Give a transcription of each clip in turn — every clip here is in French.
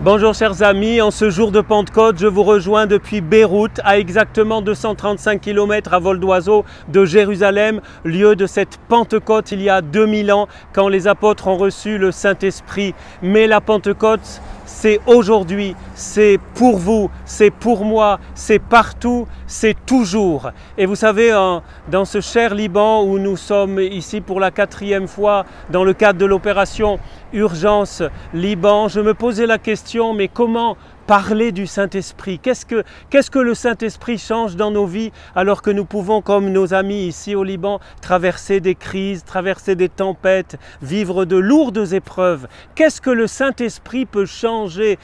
Bonjour chers amis, en ce jour de Pentecôte, je vous rejoins depuis Beyrouth, à exactement 235 km à vol d'oiseau de Jérusalem, lieu de cette Pentecôte il y a 2000 ans, quand les apôtres ont reçu le Saint-Esprit. Mais la Pentecôte, c'est aujourd'hui, c'est pour vous, c'est pour moi, c'est partout, c'est toujours. Et vous savez, dans ce cher Liban où nous sommes ici pour la 4e fois dans le cadre de l'opération Urgence Liban, je me posais la question, mais comment parler du Saint-Esprit? Qu'est-ce que le Saint-Esprit change dans nos vies alors que nous pouvons, comme nos amis ici au Liban, traverser des crises, traverser des tempêtes, vivre de lourdes épreuves? Qu'est-ce que le Saint-Esprit peut changer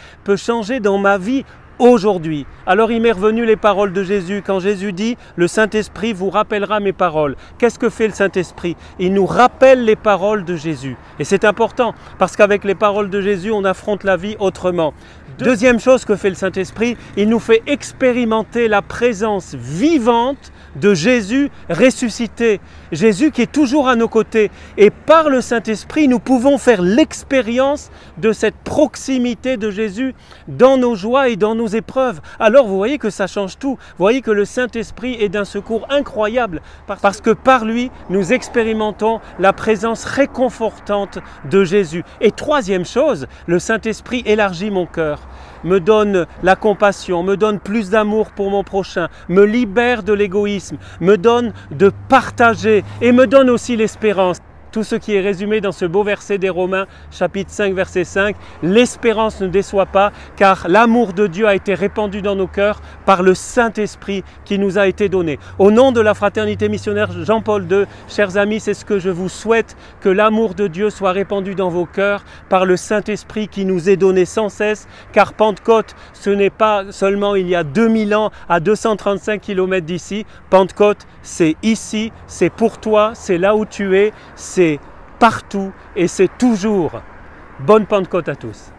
dans ma vie aujourd'hui? Alors il m'est revenu les paroles de Jésus, quand Jésus dit « Le Saint-Esprit vous rappellera mes paroles ». Qu'est-ce que fait le Saint-Esprit? Il nous rappelle les paroles de Jésus. Et c'est important, parce qu'avec les paroles de Jésus, on affronte la vie autrement. Deuxième chose que fait le Saint-Esprit, il nous fait expérimenter la présence vivante de Jésus ressuscité. Jésus qui est toujours à nos côtés. Et par le Saint-Esprit, nous pouvons faire l'expérience de cette proximité de Jésus dans nos joies et dans nos épreuves. Alors vous voyez que ça change tout. Vous voyez que le Saint-Esprit est d'un secours incroyable parce que par lui, nous expérimentons la présence réconfortante de Jésus. Et troisième chose, le Saint-Esprit élargit mon cœur, me donne la compassion, me donne plus d'amour pour mon prochain, me libère de l'égoïsme, me donne de partager et me donne aussi l'espérance. Tout ce qui est résumé dans ce beau verset des Romains, chapitre 5, verset 5. L'espérance ne déçoit pas, car l'amour de Dieu a été répandu dans nos cœurs par le Saint-Esprit qui nous a été donné. Au nom de la Fraternité missionnaire Jean-Paul II, chers amis, c'est ce que je vous souhaite, que l'amour de Dieu soit répandu dans vos cœurs par le Saint-Esprit qui nous est donné sans cesse, car Pentecôte, ce n'est pas seulement il y a 2000 ans à 235 km d'ici. Pentecôte, c'est ici, c'est pour toi, c'est là où tu es, c'est partout et c'est toujours. Bonne Pentecôte à tous.